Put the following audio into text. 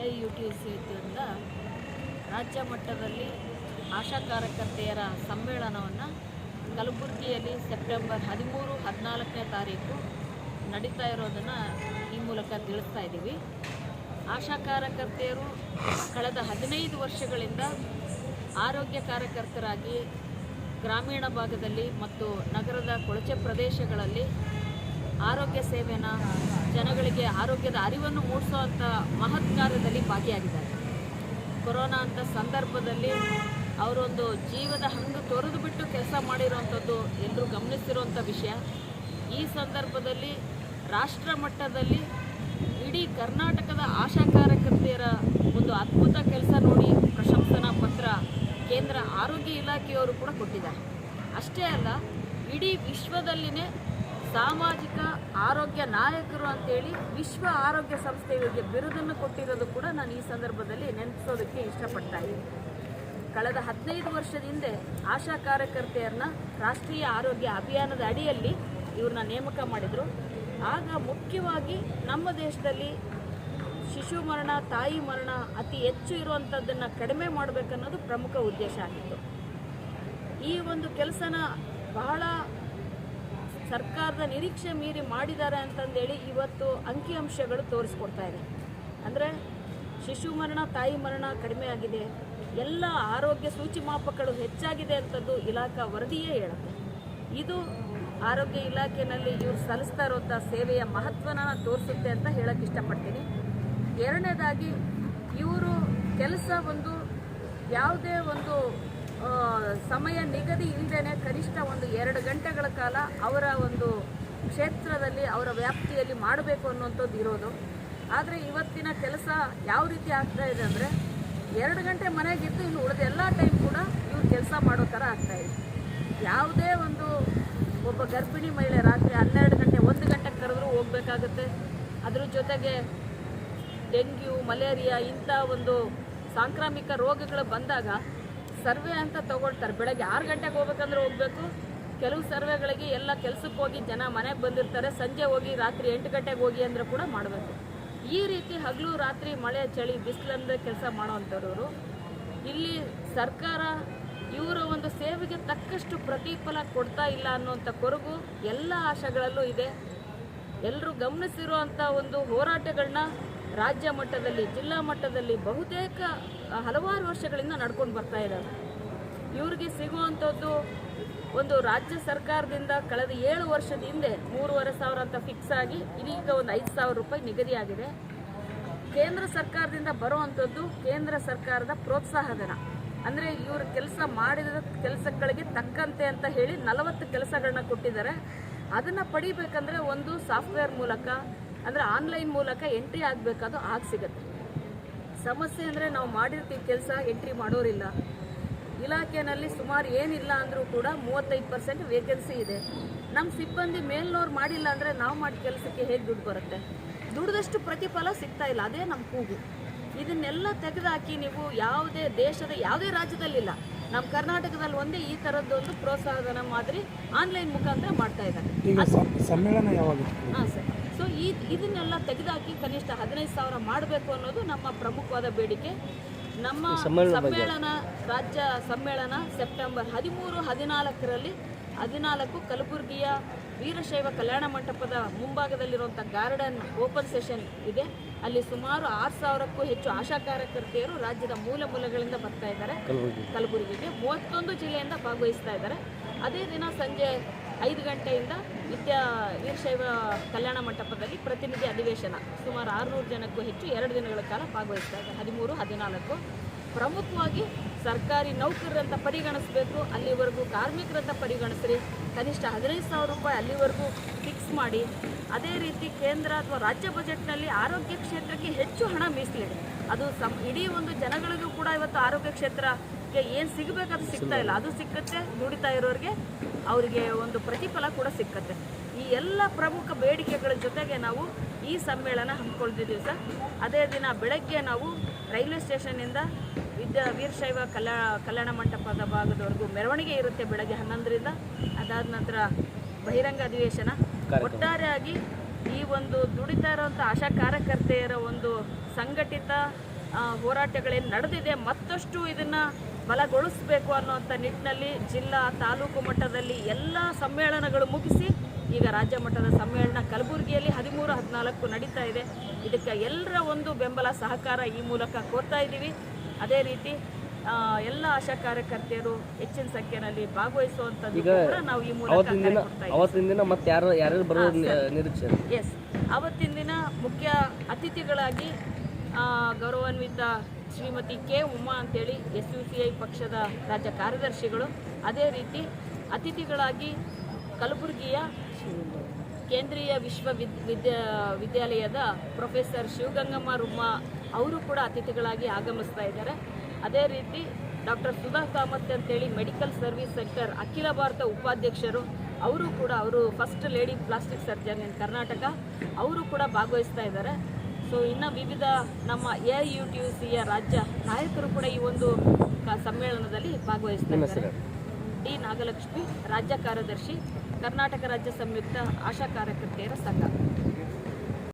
AIUTC ವತಿಯಿಂದ ರಾಜ್ಯ ಮಟ್ಟದಲ್ಲಿ ಆಶಾ ಕಾರ್ಯಕರ್ತೆಯರ ಸಮ್ಮೇಳನವನ್ನು ಕಲಬುರಗಿಯಲ್ಲಿ ಸೆಪ್ಟೆಂಬರ್ 13-14ನೇ ತಾರೀಕು ನಡೀತಾ ಇರೋದನ್ನು ಈ ಮೂಲಕ ತಿಳಿಸ್ತಾ ಇದ್ದೀವಿ. ಆಶಾ ಕಾರ್ಯಕರ್ತೆಯರು ಕಳೆದ 15 ವರ್ಷಗಳಿಂದ ಆರೋಗ್ಯ ಕಾರ್ಯಕರ್ತರಾಗಿ ಗ್ರಾಮೀಣ ಭಾಗದಲ್ಲಿ ಮತ್ತು ನಗರದ ಕೊಳಚೆ ಪ್ರದೇಶಗಳಲ್ಲಿ ಆರೋಗ್ಯ ಸೇವೆನ ಜನಗಳಿಗೆ ಆರೋಗ್ಯದ ಅರಿವನ್ನು ಮೂಡಿಸುವಂಥ ಮಹತ್ ಕಾರ್ಯದಲ್ಲಿ ಭಾಗಿಯಾಗಿದ್ದಾರೆ. ಕೊರೋನಾ ಅಂತ ಸಂದರ್ಭದಲ್ಲಿ ಅವರೊಂದು ಜೀವದ ಹಂಗು ತೊರೆದು ಬಿಟ್ಟು ಕೆಲಸ ಮಾಡಿರುವಂಥದ್ದು ಎಲ್ಲರೂ ಗಮನಿಸಿರುವಂಥ ವಿಷಯ. ಈ ಸಂದರ್ಭದಲ್ಲಿ ರಾಷ್ಟ್ರ ಮಟ್ಟದಲ್ಲಿ ಇಡೀ ಕರ್ನಾಟಕದ ಆಶಾ ಕಾರ್ಯಕರ್ತೆಯರ ಒಂದು ಅದ್ಭುತ ಕೆಲಸ ನೋಡಿ ಪ್ರಶಂಸನಾ ಪತ್ರ ಕೇಂದ್ರ ಆರೋಗ್ಯ ಇಲಾಖೆಯವರು ಕೂಡ ಕೊಟ್ಟಿದ್ದಾರೆ. ಅಷ್ಟೇ ಅಲ್ಲ, ಇಡೀ ವಿಶ್ವದಲ್ಲಿನೇ ಸಾಮಾಜಿಕ ಆರೋಗ್ಯ ನಾಯಕರು ಅಂತೇಳಿ ವಿಶ್ವ ಆರೋಗ್ಯ ಸಂಸ್ಥೆಗಳಿಗೆ ಬಿರುದನ್ನು ಕೊಟ್ಟಿರೋದು ಕೂಡ ನಾನು ಈ ಸಂದರ್ಭದಲ್ಲಿ ನೆನಪಿಸೋದಕ್ಕೆ ಇಷ್ಟಪಡ್ತಾ ಇದ್ದೀನಿ. ಕಳೆದ 15 ವರ್ಷದ ಹಿಂದೆ ಆಶಾ ಕಾರ್ಯಕರ್ತೆಯರನ್ನ ರಾಷ್ಟ್ರೀಯ ಆರೋಗ್ಯ ಅಭಿಯಾನದ ಅಡಿಯಲ್ಲಿ ಇವ್ರನ್ನ ನೇಮಕ ಮಾಡಿದರು. ಆಗ ಮುಖ್ಯವಾಗಿ ನಮ್ಮ ದೇಶದಲ್ಲಿ ಶಿಶು ಮರಣ, ತಾಯಿ ಮರಣ ಅತಿ ಹೆಚ್ಚು ಇರುವಂಥದ್ದನ್ನು ಕಡಿಮೆ ಮಾಡಬೇಕನ್ನೋದು ಪ್ರಮುಖ ಉದ್ದೇಶ ಆಗಿತ್ತು. ಈ ಒಂದು ಕೆಲಸನ ಬಹಳ ಸರ್ಕಾರದ ನಿರೀಕ್ಷೆ ಮೀರಿ ಮಾಡಿದ್ದಾರೆ ಅಂತಂದೇಳಿ ಇವತ್ತು ಅಂಕಿಅಂಶಗಳು ತೋರಿಸ್ಕೊಡ್ತಾ ಇದೆ. ಅಂದರೆ ಶಿಶು ಮರಣ, ತಾಯಿ ಮರಣ ಕಡಿಮೆ ಆಗಿದೆ, ಎಲ್ಲ ಆರೋಗ್ಯ ಸೂಚಿಮಾಪಕಗಳು ಹೆಚ್ಚಾಗಿದೆ ಅಂತದ್ದು ಇಲಾಖಾ ವರದಿಯೇ ಹೇಳುತ್ತೆ. ಇದು ಆರೋಗ್ಯ ಇಲಾಖೆಯಲ್ಲಿ ಇವರು ಸಲ್ಲಿಸ್ತಾ ಇರುವಂಥ ಸೇವೆಯ ಮಹತ್ವನ ತೋರಿಸುತ್ತೆ ಅಂತ ಹೇಳಕ್ಕೆ ಇಷ್ಟಪಡ್ತೀನಿ. ಎರಡನೇದಾಗಿ ಇವರು ಕೆಲಸ ಒಂದು ಯಾವುದೇ ಒಂದು ಸಮಯ ನಿಗದಿ ಇಲ್ಲದೇ ಕನಿಷ್ಠ 2 ಗಂಟೆಗಳ ಕಾಲ ಅವರ ಒಂದು ಕ್ಷೇತ್ರದಲ್ಲಿ ಅವರ ವ್ಯಾಪ್ತಿಯಲ್ಲಿ ಮಾಡಬೇಕು ಅನ್ನುವಂಥದ್ದು ಇರೋದು. ಆದರೆ ಇವತ್ತಿನ ಕೆಲಸ ಯಾವ ರೀತಿ ಆಗ್ತಾ ಇದೆ ಅಂದರೆ 2 ಗಂಟೆ ಮನೆಗಿದ್ದು ಇನ್ನು ಉಳಿದ ಎಲ್ಲ ಟೈಮ್ ಕೂಡ ಇವ್ರು ಕೆಲಸ ಮಾಡೋ ಥರ ಆಗ್ತಾಯಿದೆ. ಯಾವುದೇ ಒಂದು ಒಬ್ಬ ಗರ್ಭಿಣಿ ಮಹಿಳೆ ರಾತ್ರಿ 12 ಗಂಟೆ 1 ಗಂಟೆಗೆ ಕರೆದ್ರೂ ಹೋಗಬೇಕಾಗುತ್ತೆ. ಅದ್ರ ಜೊತೆಗೆ ಡೆಂಗ್ಯೂ, ಮಲೇರಿಯಾ ಇಂಥ ಒಂದು ಸಾಂಕ್ರಾಮಿಕ ರೋಗಗಳು ಬಂದಾಗ ಸರ್ವೆ ಅಂತ ತಗೊಳ್ತಾರೆ. ಬೆಳಗ್ಗೆ 6 ಗಂಟೆಗೆ ಹೋಗ್ಬೇಕಂದ್ರೆ ಹೋಗಬೇಕು. ಕೆಲವು ಸರ್ವೆಗಳಿಗೆ ಎಲ್ಲ ಕೆಲಸಕ್ಕೆ ಹೋಗಿ ಜನ ಮನೆಗೆ ಬಂದಿರ್ತಾರೆ, ಸಂಜೆ ಹೋಗಿ ರಾತ್ರಿ 8 ಗಂಟೆಗೆ ಹೋಗಿ ಅಂದರೆ ಕೂಡ ಮಾಡಬೇಕು. ಈ ರೀತಿ ಹಗಲು ರಾತ್ರಿ ಮಳೆ ಚಳಿ ಬಿಸಿಲಂದ್ರೆ ಕೆಲಸ ಮಾಡೋವಂಥವ್ರು. ಇಲ್ಲಿ ಸರ್ಕಾರ ಇವರ ಒಂದು ಸೇವೆಗೆ ತಕ್ಕಷ್ಟು ಪ್ರತಿಫಲ ಕೊಡ್ತಾ ಇಲ್ಲ ಅನ್ನುವಂಥ ಕೊರಗು ಎಲ್ಲ ಆಶಾಗಳಲ್ಲೂ ಇದೆ. ಎಲ್ಲರೂ ಗಮನಿಸಿರುವಂಥ ಒಂದು ಹೋರಾಟಗಳನ್ನ ರಾಜ್ಯ ಮಟ್ಟದಲ್ಲಿ, ಜಿಲ್ಲಾ ಮಟ್ಟದಲ್ಲಿ ಬಹುತೇಕ ಹಲವಾರು ವರ್ಷಗಳಿಂದ ನಡ್ಕೊಂಡು ಬರ್ತಾ ಇದ್ದಾರೆ. ಇವ್ರಿಗೆ ಸಿಗುವಂಥದ್ದು ಒಂದು ರಾಜ್ಯ ಸರ್ಕಾರದಿಂದ ಕಳೆದ 7 ವರ್ಷದ ಹಿಂದೆ 3,500 ಅಂತ ಫಿಕ್ಸ್ ಆಗಿ ಇದೀಗ ಒಂದು 5,000 ರೂಪಾಯಿ ನಿಗದಿಯಾಗಿದೆ. ಕೇಂದ್ರ ಸರ್ಕಾರದಿಂದ ಬರುವಂಥದ್ದು ಕೇಂದ್ರ ಸರ್ಕಾರದ ಪ್ರೋತ್ಸಾಹಧನ. ಅಂದರೆ ಇವರು ಕೆಲಸ ಮಾಡಿದ ಕೆಲಸಗಳಿಗೆ ತಕ್ಕಂತೆ ಅಂತ ಹೇಳಿ 40 ಕೆಲಸಗಳನ್ನ ಕೊಟ್ಟಿದ್ದಾರೆ. ಅದನ್ನು ಪಡಿಬೇಕಂದ್ರೆ ಒಂದು ಸಾಫ್ಟ್ವೇರ್ ಮೂಲಕ, ಅಂದರೆ ಆನ್ಲೈನ್ ಮೂಲಕ ಎಂಟ್ರಿ ಆಗಬೇಕಾದು ಆಗ ಸಿಗುತ್ತೆ. ಸಮಸ್ಯೆ ಅಂದರೆ ನಾವು ಮಾಡಿರ್ತೀವಿ ಕೆಲಸ, ಎಂಟ್ರಿ ಮಾಡೋರಿಲ್ಲ. ಇಲಾಖೆಯಲ್ಲಿ ಸುಮಾರು ಏನಿಲ್ಲ ಅಂದರೂ ಕೂಡ 35% ವೇಕೆನ್ಸಿ ಇದೆ. ನಮ್ಮ ಸಿಬ್ಬಂದಿ ಮೇಲ್ನವ್ರು ಮಾಡಿಲ್ಲ ಅಂದರೆ ನಾವು ಮಾಡಿ ಕೆಲಸಕ್ಕೆ ಹೇಗೆ ದುಡ್ಡು ಬರುತ್ತೆ? ದುಡ್ದಷ್ಟು ಪ್ರತಿಫಲ ಸಿಗ್ತಾ ಇಲ್ಲ. ಅದೇ ನಮ್ಮ ಕೂಗು. ಇದನ್ನೆಲ್ಲ ತೆಗೆದುಹಾಕಿ ನೀವು ಯಾವುದೇ ದೇಶದ ಯಾವುದೇ ರಾಜ್ಯದಲ್ಲಿಲ್ಲ, ನಮ್ಮ ಕರ್ನಾಟಕದಲ್ಲಿ ಒಂದೇ ಈ ಥರದ್ದೊಂದು ಪ್ರೋತ್ಸಾಹಧನ ಮಾದರಿ ಆನ್ಲೈನ್ ಮುಖಾಂತರ ಮಾಡ್ತಾ ಇದ್ದಾರೆ. ಸಮ್ಮೇಳನ ಯಾವಾಗ? ಹಾಂ ಸರ್. ಸೊ ಇದನ್ನೆಲ್ಲ ತೆಗೆದುಹಾಕಿ ಕನಿಷ್ಠ 15,000 ಮಾಡಬೇಕು ಅನ್ನೋದು ನಮ್ಮ ಪ್ರಮುಖವಾದ ಬೇಡಿಕೆ. ನಮ್ಮ ಸಮ್ಮೇಳನ, ರಾಜ್ಯ ಸಮ್ಮೇಳನ ಸೆಪ್ಟೆಂಬರ್ 13-14ರಲ್ಲಿ 14 ಕಲಬುರಗಿಯ ವೀರಶೈವ ಕಲ್ಯಾಣ ಮಂಟಪದ ಮುಂಭಾಗದಲ್ಲಿರುವಂಥ ಗಾರ್ಡನ್ ಓಪನ್ ಸೆಷನ್ ಇದೆ. ಅಲ್ಲಿ ಸುಮಾರು 6,000ಕ್ಕೂ ಹೆಚ್ಚು ಆಶಾ ಕಾರ್ಯಕರ್ತೆಯರು ರಾಜ್ಯದ ಮೂಲೆ ಮೂಲೆಗಳಿಂದ ಬರ್ತಾ ಇದ್ದಾರೆ. ಕಲಬುರಗಿಗೆ 31 ಜಿಲ್ಲೆಯಿಂದ ಭಾಗವಹಿಸ್ತಾ ಇದ್ದಾರೆ. ಅದೇ ದಿನ ಸಂಜೆ 5 ಗಂಟೆಯಿಂದ ವೀರಶೈವ ಕಲ್ಯಾಣ ಮಂಟಪದಲ್ಲಿ ಪ್ರತಿನಿಧಿ ಅಧಿವೇಶನ ಸುಮಾರು 600 ಜನಕ್ಕೂ ಹೆಚ್ಚು 2 ದಿನಗಳ ಕಾಲ ಭಾಗವಹಿಸ್ತಾ ಇದ್ದಾರೆ. 13-14 ಪ್ರಮುಖವಾಗಿ ಸರ್ಕಾರಿ ನೌಕರರಂತ ಪರಿಗಣಿಸಬೇಕು. ಅಲ್ಲಿವರೆಗೂ ಕಾರ್ಮಿಕರಂತ ಪರಿಗಣಿಸ್ರಿ. ಕನಿಷ್ಠ 15,000 ರೂಪಾಯಿ ಅಲ್ಲಿವರೆಗೂ ಫಿಕ್ಸ್ ಮಾಡಿ. ಅದೇ ರೀತಿ ಕೇಂದ್ರ ಅಥವಾ ರಾಜ್ಯ ಬಜೆಟ್ನಲ್ಲಿ ಆರೋಗ್ಯ ಕ್ಷೇತ್ರಕ್ಕೆ ಹೆಚ್ಚು ಹಣ ಮೀಸಲಿಡಿ. ಅದು ಇಡೀ ಒಂದು ಜನಗಳಿಗೂ ಕೂಡ ಇವತ್ತು ಆರೋಗ್ಯ ಕ್ಷೇತ್ರಕ್ಕೆ ಏನು ಸಿಗಬೇಕು ಅದು ಸಿಗ್ತಾ ಇಲ್ಲ. ಅದು ಸಿಕ್ಕತ್ತೆ, ದುಡಿತಾ ಇರೋರಿಗೆ ಅವರಿಗೆ ಒಂದು ಪ್ರತಿಫಲ ಕೂಡ ಸಿಕ್ಕತ್ತೆ. ಈ ಎಲ್ಲ ಪ್ರಮುಖ ಬೇಡಿಕೆಗಳ ಜೊತೆಗೆ ನಾವು ಈ ಸಮ್ಮೇಳನ ಹಮ್ಮಿಕೊಳ್ತಿದ್ದೀವಿ ಸರ್. ಅದೇ ದಿನ ಬೆಳಗ್ಗೆ ನಾವು ರೈಲ್ವೆ ಸ್ಟೇಷನ್ನಿಂದ ವೀರಶೈವ ಕಲ್ಯಾಣ ಮಂಟಪದ ಭಾಗದವರೆಗೂ ಮೆರವಣಿಗೆ ಇರುತ್ತೆ ಬೆಳಗ್ಗೆ 11ರಿಂದ. ಅದಾದ ನಂತರ ಬಹಿರಂಗ ಅಧಿವೇಶನ. ಒಟ್ಟಾರೆಯಾಗಿ ಈ ಒಂದು ದುಡಿತಾ ಇರುವಂಥ ಆಶಾ ಕಾರ್ಯಕರ್ತೆಯರ ಒಂದು ಸಂಘಟಿತ ಹೋರಾಟಗಳೇನು ನಡೆದಿದೆ ಮತ್ತಷ್ಟು ಇದನ್ನು ಬಲಗೊಳಿಸಬೇಕು ಅನ್ನುವಂಥ ನಿಟ್ಟಿನಲ್ಲಿ ಜಿಲ್ಲಾ ತಾಲೂಕು ಮಟ್ಟದಲ್ಲಿ ಎಲ್ಲ ಸಮ್ಮೇಳನಗಳು ಮುಗಿಸಿ ಈಗ ರಾಜ್ಯ ಮಟ್ಟದ ಸಮ್ಮೇಳನ ಕಲಬುರಗಿಯಲ್ಲಿ 13-14 ನಡೀತಾ ಇದೆ. ಇದಕ್ಕೆ ಎಲ್ಲರ ಒಂದು ಬೆಂಬಲ ಸಹಕಾರ ಈ ಮೂಲಕ ಕೋರ್ತಾ ಇದ್ದೀವಿ. ಅದೇ ರೀತಿ ಎಲ್ಲ ಆಶಾ ಕಾರ್ಯಕರ್ತೆಯರು ಹೆಚ್ಚಿನ ಸಂಖ್ಯೆಯಲ್ಲಿ ಭಾಗವಹಿಸುವಂಥದ್ದು ಕೂಡ ನಾವು ಈ ಮೂಲಕ ಅವತ್ತಿನ ದಿನ ಮತ್ತೆ ಯಾರು ಬರೋದು ನಿರೀಕ್ಷೆ? ಎಸ್, ಅವತ್ತಿನ ದಿನ ಮುಖ್ಯ ಅತಿಥಿಗಳಾಗಿ ಗೌರವಾನ್ವಿತ ಶ್ರೀಮತಿ ಕೆ ಉಮಾ ಅಂತೇಳಿ SUCI ಪಕ್ಷದ ರಾಜ್ಯ ಕಾರ್ಯದರ್ಶಿಗಳು, ಅದೇ ರೀತಿ ಅತಿಥಿಗಳಾಗಿ ಕಲಬುರಗಿಯ ಕೇಂದ್ರೀಯ ವಿಶ್ವವಿದ್ಯಾಲಯದ ಪ್ರೊಫೆಸರ್ ಶಿವಗಂಗಮ್ಮ ರುಮ್ಮ ಅವರು ಕೂಡ ಅತಿಥಿಗಳಾಗಿ ಆಗಮಿಸ್ತಾ ಇದ್ದಾರೆ. ಅದೇ ರೀತಿ ಡಾಕ್ಟರ್ ಸುಧಾ ಕಾಮತ್ ಅಂತೇಳಿ ಮೆಡಿಕಲ್ ಸರ್ವಿಸ್ ಸೆಕ್ಟರ್ ಅಖಿಲ ಭಾರತ ಉಪಾಧ್ಯಕ್ಷರು, ಅವರು ಫಸ್ಟ್ ಲೇಡಿ ಪ್ಲಾಸ್ಟಿಕ್ ಸರ್ಜನ್ ಇನ್ ಕರ್ನಾಟಕ, ಅವರು ಕೂಡ ಭಾಗವಹಿಸ್ತಾ ಇದ್ದಾರೆ. ಸೊ ಇನ್ನು ವಿವಿಧ ನಮ್ಮ AIUTUCಯ ರಾಜ್ಯ ನಾಯಕರು ಕೂಡ ಈ ಒಂದು ಸಮ್ಮೇಳನದಲ್ಲಿ ಭಾಗವಹಿಸ್ತಾ ಇದ್ದಾರೆ. ಡಿ ನಾಗಲಕ್ಷ್ಮಿ, ರಾಜ್ಯ ಕಾರ್ಯದರ್ಶಿ, ಕರ್ನಾಟಕ ರಾಜ್ಯ ಸಂಯುಕ್ತ ಆಶಾ ಕಾರ್ಯಕರ್ತೆಯರ ಸಂಘ.